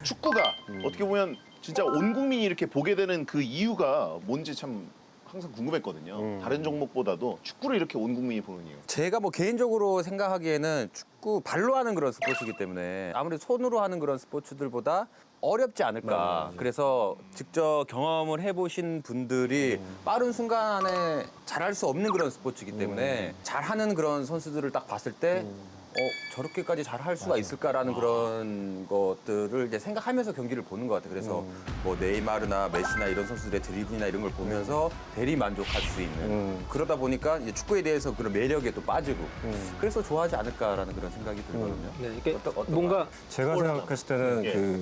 축구가 어떻게 보면 진짜 온 국민이 이렇게 보게 되는 그 이유가 뭔지 참 항상 궁금했거든요. 다른 종목보다도 축구를 이렇게 온 국민이 보는 이유. 제가 뭐 개인적으로 생각하기에는 축구 발로 하는 그런 스포츠이기 때문에 아무래도 손으로 하는 그런 스포츠들보다 어렵지 않을까. 그래서 직접 경험을 해보신 분들이 빠른 순간에 잘할 수 없는 그런 스포츠이기 때문에 잘하는 그런 선수들을 딱 봤을 때 저렇게까지 잘할 수가 있을까라는 그런 것들을 이제 생각하면서 경기를 보는 것 같아요. 그래서 뭐 네이마르나 메시나 이런 선수들의 드리블이나 이런 걸 보면서 대리 만족할 수 있는 그러다 보니까 이제 축구에 대해서 그런 매력에 또 빠지고 그래서 좋아하지 않을까라는 그런 생각이 들거든요. 네, 이게 뭔가 제가 생각했을 때는 예.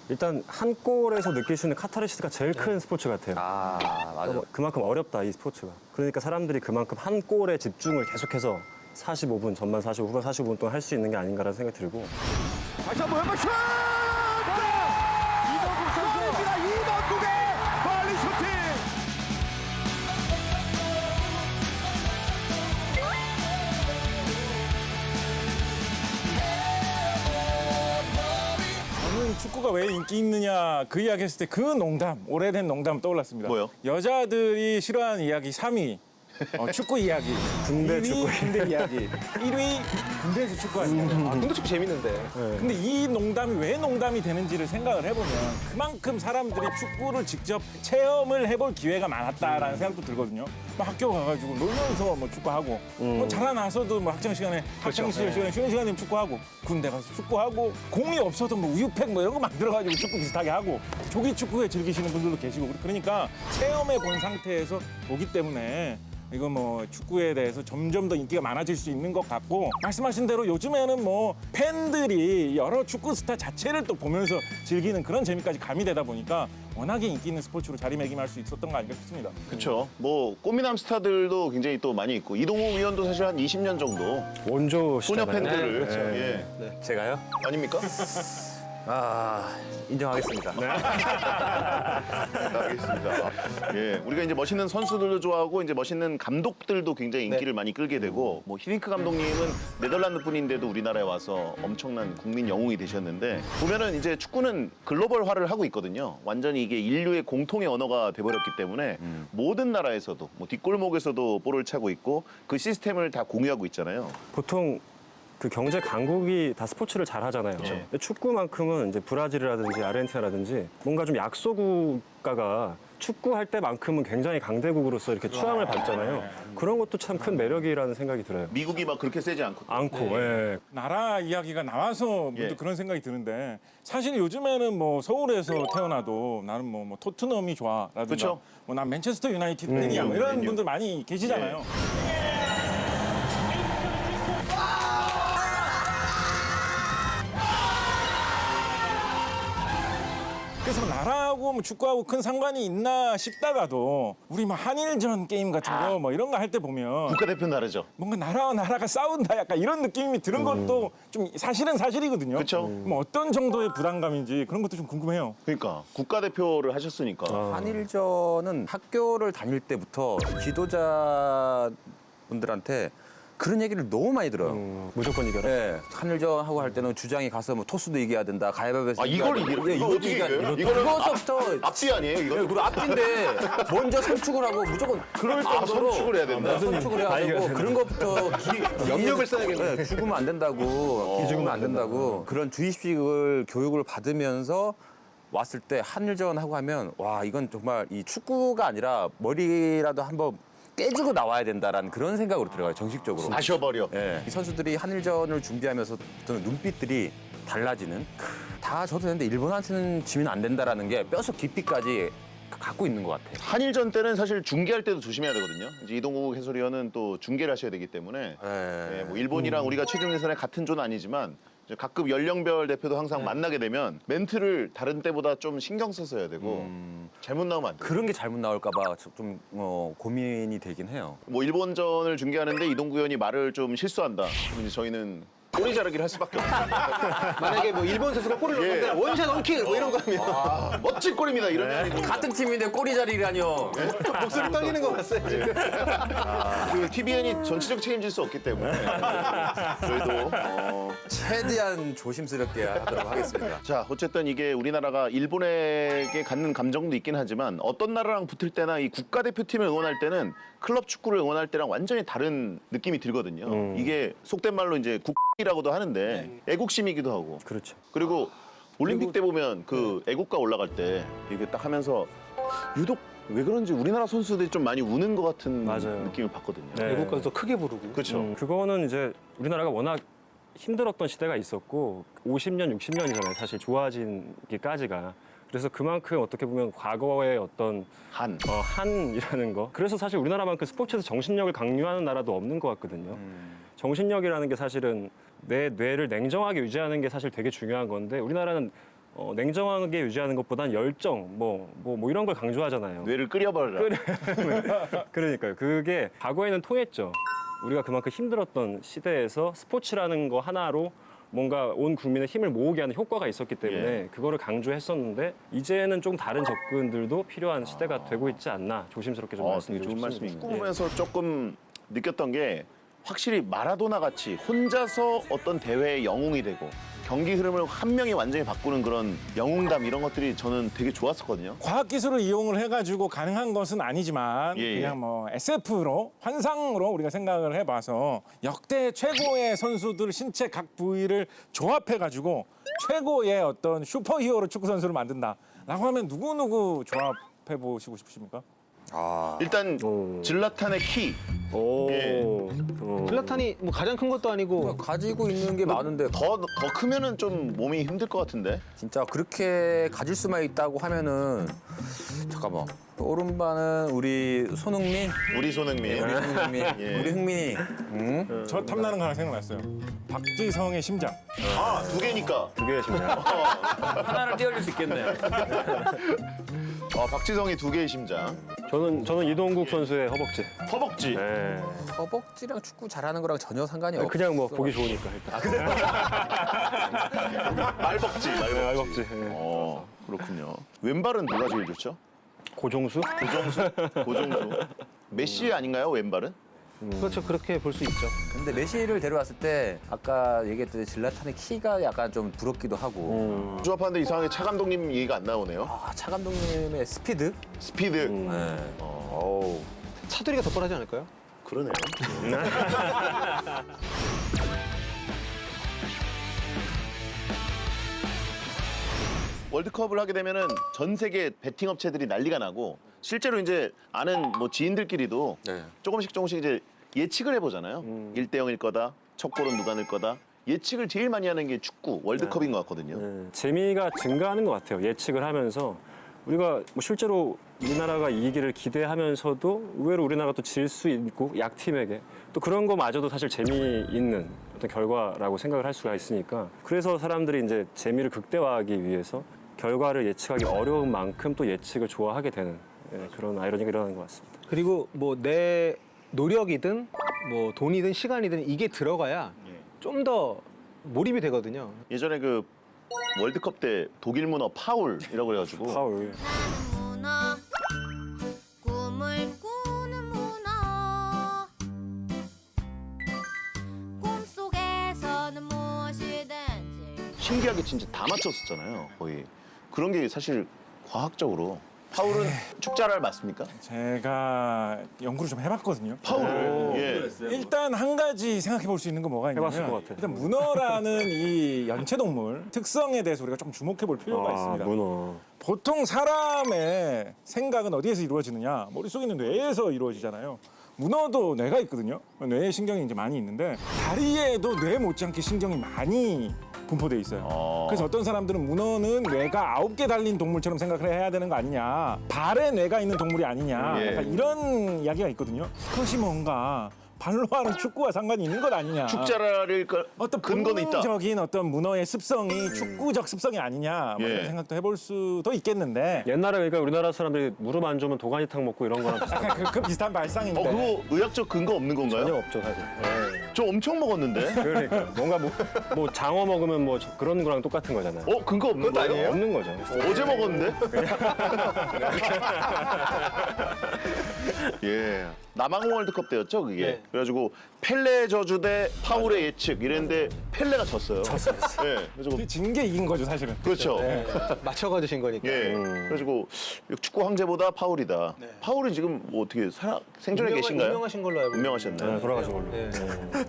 일단 한 골에서 느낄 수 있는 카타르시스가 제일 큰 스포츠 같아요. 아, 맞아. 그만큼 어렵다, 이 스포츠가. 그러니까 사람들이 그만큼 한 골에 집중을 계속해서 45분, 전반 45분, 후반 45분 동안 할 수 있는 게 아닌가라는 생각이 들고. 다시 한번 왼발 슛! 이동국 선수입니다. 이동국의 멀리 슈팅! 저는 축구가 왜 인기 있느냐 그 이야기 했을 때 그 농담, 오래된 농담 떠올랐습니다. 뭐요? 여자들이 싫어하는 이야기 3위. 축구 이야기. 군대 2위, 축구 군대 이야기. 1위 군대에서 축구하는 거. 운동 축구 재밌는데. 근데 이 농담이 왜 농담이 되는지를 생각을 해보면 그만큼 사람들이 축구를 직접 체험을 해볼 기회가 많았다라는 생각도 들거든요. 뭐 학교 가가지고 놀면서 뭐 축구하고 뭐 자라나서도 뭐 학창 시간에 학창시절 시간에 쉬는 시간에 축구하고 군대 가서 축구하고 공이 없어도 뭐 우유팩 뭐 이런 거 만들어가지고 축구 비슷하게 하고 조기 축구에 즐기시는 분들도 계시고 그러니까 체험해 본 상태에서 보기 때문에 이거 뭐 축구에 대해서 점점 더 인기가 많아질 수 있는 것 같고 말씀하신 대로 요즘에는 뭐 팬들이 여러 축구 스타 자체를 또 보면서 즐기는 그런 재미까지 가미되다 보니까 워낙에 인기 있는 스포츠로 자리매김할 수 있었던 거 아닌가 싶습니다. 그렇죠. 뭐 꽃미남 스타들도 굉장히 또 많이 있고 이동욱 위원도 사실 한 20년 정도 원조 소녀 시잖아요. 팬들을 그렇죠. 예. 제가요? 아닙니까? 인정하겠습니다. 알겠습니다. 예, 우리가 이제 멋있는 선수들도 좋아하고 이제 멋있는 감독들도 굉장히 인기를 많이 끌게 되고 뭐 히딩크 감독님은 네덜란드 분인데도 우리나라에 와서 엄청난 국민 영웅이 되셨는데 보면은 이제 축구는 글로벌화를 하고 있거든요. 완전히 이게 인류의 공통의 언어가 돼버렸기 때문에 모든 나라에서도 뭐 뒷골목에서도 볼을 차고 있고 그 시스템을 다 공유하고 있잖아요. 보통 그 경제 강국이 다 스포츠를 잘 하잖아요. 근데 축구만큼은 이제 브라질이라든지 아르헨티나라든지 뭔가 좀 약소국가가 축구할 때만큼은 굉장히 강대국으로서 이렇게 추앙을 받잖아요. 그런 것도 참 큰 매력이라는 생각이 들어요. 미국이 막 그렇게 세지 않고. 예. 나라 이야기가 나와서 문득 예. 그런 생각이 드는데 사실 요즘에는 뭐 서울에서 태어나도 나는 뭐 토트넘이 좋아라든가 그쵸. 뭐 난 맨체스터 유나이티드 팬이야 뭐 이런 맨유. 분들 많이 계시잖아요. 그래서 나라하고 뭐 축구하고 큰 상관이 있나 싶다가도 우리 뭐 한일전 게임 같은 거 뭐 이런 거 할 때 보면 국가대표는 다르죠. 뭔가 나라와 나라가 싸운다 약간 이런 느낌이 드는 것도 좀 사실은 사실이거든요. 그쵸. 뭐 어떤 정도의 부담감인지 그런 것도 좀 궁금해요. 그러니까 국가대표를 하셨으니까. 한일전은 학교를 다닐 때부터 지도자분들한테 그런 얘기를 너무 많이 들어요. 무조건 이겨라. 네, 한일전 하고 할 때는 주장이 가서 뭐 토스도 이겨야 된다, 가위바위보에서 이걸 이기라? 예, 이거 이것도 어떻게 이겨야 이겨요? 된다. 이거는 그거서부터 앞뒤 아니에요, 이거? 예, 그리고 앞뒤인데 먼저 선축을 하고 무조건 그럴 정도로 선축을 해야 된다? 선축을 해야 되고 그런 것부터 염력을 써야겠네. 네, 죽으면 안 된다고, 죽으면 안 된다고 그런 주입식을 교육을 받으면서 왔을 때 한일전 하고 하면 와 이건 정말 이 축구가 아니라 머리라도 한번 깨지고 나와야 된다라는 그런 생각으로 들어가요 정식적으로. 마셔버려. 예. 이 선수들이 한일전을 준비하면서부터는 눈빛들이 달라지는 다 저도 되는데 일본한테는 지면 안 된다라는 게 뼛속 깊이까지 갖고 있는 것 같아요. 한일전 때는 사실 중계할 때도 조심해야 되거든요. 이제 이동국 해설위원은 또 중계를 하셔야 되기 때문에 예, 뭐 일본이랑 우리가 최종 예선에 같은 조는 아니지만 이제 각급 연령별 대표도 항상 만나게 되면 멘트를 다른 때보다 좀 신경 써서 해야 되고 잘못 나오면 안 돼요. 그런 게 잘못 나올까봐 좀 고민이 되긴 해요. 뭐 일본전을 중계하는데 이동국 의원이 말을 좀 실수한다. 그럼 이제 저희는 꼬리 자르기를 할 수밖에 없어요. 만약에 뭐 일본 선수가 골을 넣는데 원샷 원킥 뭐 이런 거 하면 아, 멋진 골입니다. 이러면 같은 팀인데 꼬리 자리라뇨. 목소리 떨리는 거 봤어요 지금. 그 TVN이 전체적 책임질 수 없기 때문에 저희도 최대한 조심스럽게 하도록 하겠습니다. 자, 어쨌든 이게 우리나라가 일본에게 갖는 감정도 있긴 하지만 어떤 나라랑 붙을 때나 이 국가대표팀을 응원할 때는 클럽 축구를 응원할 때랑 완전히 다른 느낌이 들거든요. 이게 속된 말로 이제 국이라고도 하는데 애국심이기도 하고. 그렇죠. 그리고 올림픽 때 보면 그 애국가 올라갈 때 이게 딱 하면서 유독 왜 그런지 우리나라 선수들이 좀 많이 우는 것 같은 맞아요. 느낌을 받거든요. 네. 외국 가서 크게 부르고. 그렇죠. 그거는 이제 우리나라가 워낙 힘들었던 시대가 있었고 50년, 60년이잖아요. 사실 좋아진기까지가. 그래서 그만큼 어떻게 보면 과거의 어떤 한이라는 거. 그래서 사실 우리나라만큼 스포츠에서 정신력을 강요하는 나라도 없는 것 같거든요. 정신력이라는 게 사실은 내 뇌를 냉정하게 유지하는 게 사실 되게 중요한 건데 우리나라는 냉정하게 유지하는 것보다는 열정, 뭐 이런 걸 강조하잖아요. 뇌를 끓여버려라. 그러니까요. 그게 과거에는 통했죠. 우리가 그만큼 힘들었던 시대에서 스포츠라는 거 하나로 뭔가 온 국민의 힘을 모으게 하는 효과가 있었기 때문에 그거를 강조했었는데 이제는 좀 다른 접근들도 필요한 시대가 되고 있지 않나 조심스럽게 좀 되게 말씀드리고 좋은 싶습니다. 말씀입니다. 꿈에서 조금 느꼈던 게 확실히 마라도나 같이 혼자서 어떤 대회의 영웅이 되고 경기 흐름을 한 명이 완전히 바꾸는 그런 영웅담 이런 것들이 저는 되게 좋았었거든요. 과학기술을 이용을 해가지고 가능한 것은 아니지만 예, 예. 그냥 뭐 SF로 환상으로 우리가 생각을 해봐서 역대 최고의 선수들 신체 각 부위를 조합해가지고 최고의 어떤 슈퍼히어로 축구 선수를 만든다라고 하면 누구 조합해 보시고 싶으십니까? 일단 질라탄의 키. 오. 예. 플라탄이 뭐 가장 큰 것도 아니고 가지고 있는 게 많은데 더 크면은 좀 몸이 힘들 것 같은데. 진짜 그렇게 가질 수만 있다고 하면은 잠깐만 오른발은 우리 손흥민, 우리 손흥민. 우리 손흥민, 예. 우리 흥민이. 응? 저 탐나는 거 하나 생각났어요. 박지성의 심장. 아, 두 개니까. 두 개의 심장. 하나를 떼어줄 수 있겠네. 박지성이 두 개의 심장. 저는 이동국 선수의 허벅지. 허벅지. 네. 허벅지랑 축구 잘하는 거랑 전혀 상관이 없어. 그냥 뭐 보기 좋으니까 일단. 말벅지. 알벅지. 네. 그렇군요. 왼발은 누가 제일 좋죠? 고종수? 고종수. 메시 아닌가요, 왼발은? 그렇죠 그렇게 볼 수 있죠. 근데 메시를 데려왔을 때 아까 얘기했듯이 질라탄의 키가 약간 좀 부럽기도 하고 조합하는데 이상하게 차 감독님 얘기가 안 나오네요. 차 감독님의 스피드? 스피드. 네. 차두리가 더 뻔하지 않을까요? 그러네요. 월드컵을 하게 되면은 전 세계 베팅 업체들이 난리가 나고 실제로 이제 아는 뭐 지인들끼리도 네. 조금씩 이제 예측을 해보잖아요. 1대0일 거다. 첫 골은 누가 넣을 거다. 예측을 제일 많이 하는 게 축구 월드컵인 것 같거든요. 재미가 증가하는 것 같아요. 예측을 하면서 우리가 뭐 실제로 우리나라가 이기기를 기대하면서도 의외로 우리나라가 또 질 수 있고 약팀에게 또 그런 거마저도 사실 재미있는 어떤 결과라고 생각을 할 수가 있으니까 그래서 사람들이 이제 재미를 극대화하기 위해서 결과를 예측하기 어려운 만큼 또 예측을 좋아하게 되는 그런 아이러니가 일어나는 것 같습니다. 그리고 뭐 내 노력이든 뭐 돈이든 시간이든 이게 들어가야 좀 더 몰입이 되거든요. 예전에 그 월드컵 때 독일 문어 파울이라고 그래가지고 파울. 문어 꿈을 꾸는 문어 꿈속에서는 무엇이든지 신기하게 진짜 다 맞췄었잖아요. 거의 그런 게 사실 과학적으로 파울은 축자랄 맞습니까? 제가 연구를 좀 해봤거든요. 파울을 일단 한 가지 생각해 볼 수 있는 건 뭐가 있냐면 해봤을 것 같아. 일단 문어라는 이 연체동물 특성에 대해서 우리가 좀 주목해 볼 필요가 있습니다. 문어. 보통 사람의 생각은 어디에서 이루어지느냐? 머릿속에 있는 뇌에서 이루어지잖아요. 문어도 뇌가 있거든요. 뇌에 신경이 이제 많이 있는데 다리에도 뇌 못지않게 신경이 많이 분포돼 있어요. 그래서 어떤 사람들은 문어는 뇌가 9개 달린 동물처럼 생각을 해야 되는 거 아니냐. 발에 뇌가 있는 동물이 아니냐. 예. 약간 이런 이야기가 있거든요. 그것이 뭔가 발로 하는 축구와 상관이 있는 것 아니냐. 축자랄 어떤 근거는 있다. 본능적인 어떤 문어의 습성이 축구적 습성이 아니냐 뭐 예. 이런 생각도 해볼 수도 있겠는데 옛날에 그러니까 우리나라 사람들이 무릎 안 좋으면 도가니탕 먹고 이런 거랑 비슷한 그 비슷한 발상인데 그거 의학적 근거 없는 건가요? 전혀 없죠 사실. 저 엄청 먹었는데. 그러니까 뭔가 뭐 장어 먹으면 뭐 그런 거랑 똑같은 거잖아요. 근거 없는 거예요? 없는 거죠. 어제 먹었는데? 예. 남아공 월드컵 때였죠, 그게. 네. 그래가지고 펠레 저주 대 파울의 예측 이랬는데 펠레가 졌어요. 졌어요. 예. 그래가지고 진 게 이긴 거죠 사실은. 그렇죠. 맞춰가 주신 거니까. 예. 그래가지고 축구 황제보다 파울이다. 파울이 지금 뭐 어떻게 생존해 계신가요? 유명하신 걸로 알고. 운명하셨나요? 네, 돌아가신 걸로. 네.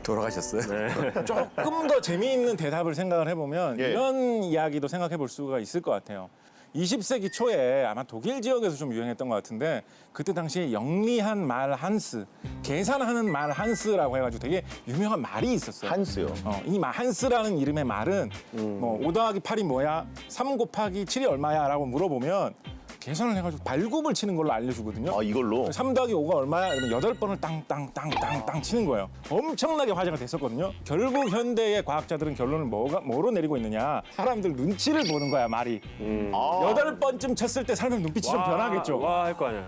돌아가셨어요? 조금 더 재미있는 대답을 생각을 해보면 예. 이런 이야기도 생각해 볼 수가 있을 것 같아요. 20세기 초에 아마 독일 지역에서 좀 유행했던 것 같은데 그때 당시에 영리한 말 한스, 계산하는 말 한스라고 해가지고 되게 유명한 말이 있었어요. 한스요. 이 한스라는 이름의 말은 뭐 5 더하기 8이 뭐야? 3 곱하기 7이 얼마야? 라고 물어보면 계산을 해가지고 발굽을 치는 걸로 알려주거든요. 아, 이걸로? 3 더하기 5가 얼마야? 이러면 8번을 땅땅땅땅땅 치는 거예요. 엄청나게 화제가 됐었거든요. 결국 현대의 과학자들은 결론을 뭐로 내리고 있느냐. 사람들 눈치를 보는 거야, 말이. 아, 8번쯤 쳤을 때 사람의 눈빛이 좀 변하겠죠. 와 할 거 아니야.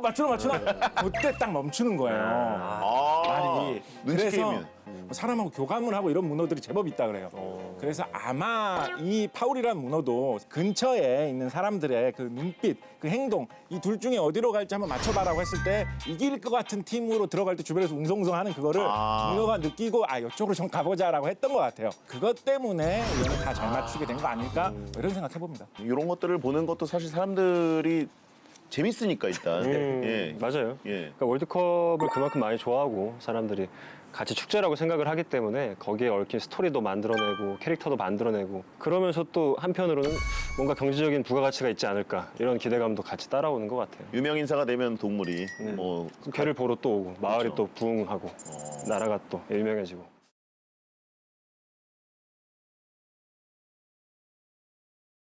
맞추나. 그때 딱 멈추는 거예요. 말이. 눈치 그래서 게임이네. 사람하고 교감을 하고 이런 문어들이 제법 있다 그래요. 그래서 아마 이 파울이라는 문어도 근처에 있는 사람들의 그 눈빛, 그 행동 이 둘 중에 어디로 갈지 한번 맞춰봐라고 했을 때 이길 것 같은 팀으로 들어갈 때 주변에서 웅성웅성하는 그거를 문어가 느끼고 이쪽으로 좀 가보자라고 했던 것 같아요. 그것 때문에 얘는 다 잘 맞추게 된 거 아닐까 뭐 이런 생각 해봅니다. 이런 것들을 보는 것도 사실 사람들이 재밌으니까 일단. 예. 맞아요. 예. 그러니까 월드컵을 그만큼 많이 좋아하고 사람들이 같이 축제라고 생각을 하기 때문에 거기에 얽힌 스토리도 만들어내고 캐릭터도 만들어내고 그러면서 또 한편으로는 뭔가 경제적인 부가가치가 있지 않을까 이런 기대감도 같이 따라오는 것 같아요. 유명 인사가 되면 동물이 뭐 걔를 보러 또 오고 마을이 그렇죠. 또 부흥하고 나라가 또 유명해지고.